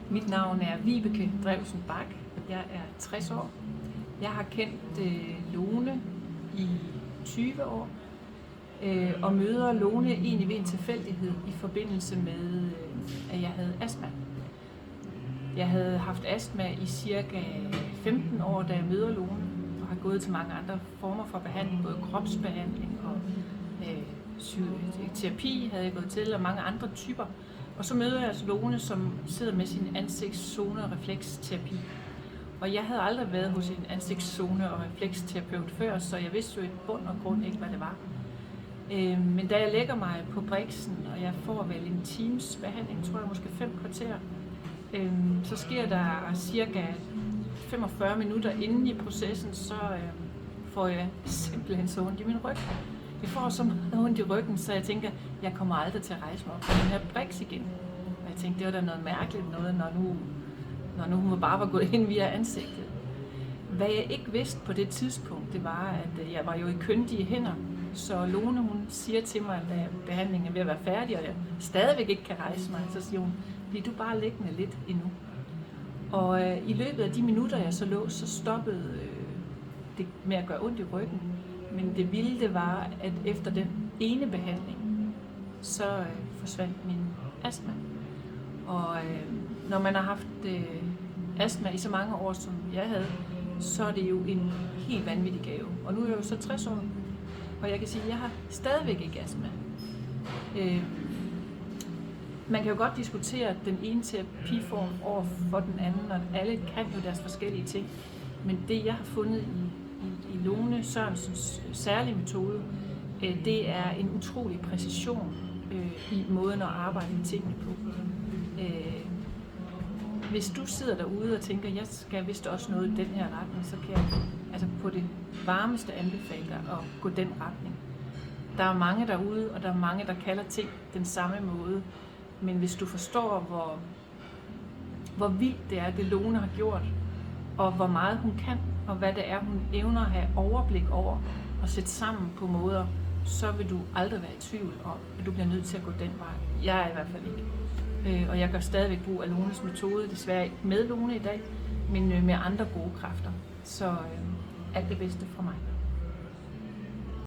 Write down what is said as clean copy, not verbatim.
Mit navn er Vibeke Drewsen Bak. Jeg er 60 år. Jeg har kendt Lone i 20 år og møder Lone egentlig ved en tilfældighed i forbindelse med, at jeg havde astma. Jeg havde haft astma i cirka 15 år, da jeg møder Lone, og har gået til mange andre former for behandling, både kropsbehandling og terapi havde jeg gået til, og mange andre typer. Og så møder jeg altså Lone, som sidder med sin ansigtszone- og refleksterapi. Og jeg havde aldrig været hos en ansigtszone- og refleksterapeut før, så jeg vidste jo i bund og grund ikke, hvad det var. Men da jeg lægger mig på briksen, og jeg får vel en times behandling, tror jeg måske 5 kvarter, så sker der cirka 45 minutter inden i processen, så får jeg simpelthen så ondt i min ryg. Jeg får så meget ondt i ryggen, så jeg tænker, jeg kommer aldrig til at rejse mig op på den her briks igen. Og jeg tænkte, det var da noget mærkeligt noget, når nu hun bare var gået ind via ansigtet. Hvad jeg ikke vidste på det tidspunkt, det var, at jeg var jo i kyndige hænder. Så Lone, hun siger til mig, at behandlingen er ved at være færdig, og jeg stadigvæk ikke kan rejse mig. Så siger hun, bliver du bare liggende lidt endnu. Og i løbet af de minutter, jeg så lå, så stoppede det med at gøre ondt i ryggen. Men det vilde det var, at efter den ene behandling, så forsvandt min astma. Og når man har haft astma i så mange år, som jeg havde, så er det jo en helt vanvittig gave. Og nu er jeg jo så 60 år, og jeg kan sige, at jeg har stadigvæk ikke astma. Man kan jo godt diskutere den ene terapiform over for den anden, og alle kan jo deres forskellige ting. Men det, jeg har fundet i Lone Sørensens særlige metode, det er en utrolig præcision i måden at arbejde med tingene på. Hvis du sidder derude og tænker, jeg skal vist også noget i den her retning, så kan jeg altså på det varmeste anbefale dig at gå den retning. Der er mange derude, og der er mange, der kalder ting den samme måde. Men hvis du forstår, hvor vildt det er, det Lone har gjort, og hvor meget hun kan, og hvad det er, hun evner at have overblik over og sætte sammen på måder, så vil du aldrig være i tvivl om, at du bliver nødt til at gå den vej. Jeg er i hvert fald ikke. Og jeg gør stadigvæk brug af Lones metode, desværre ikke med Lone i dag, men med andre gode kræfter. Så alt det bedste fra mig.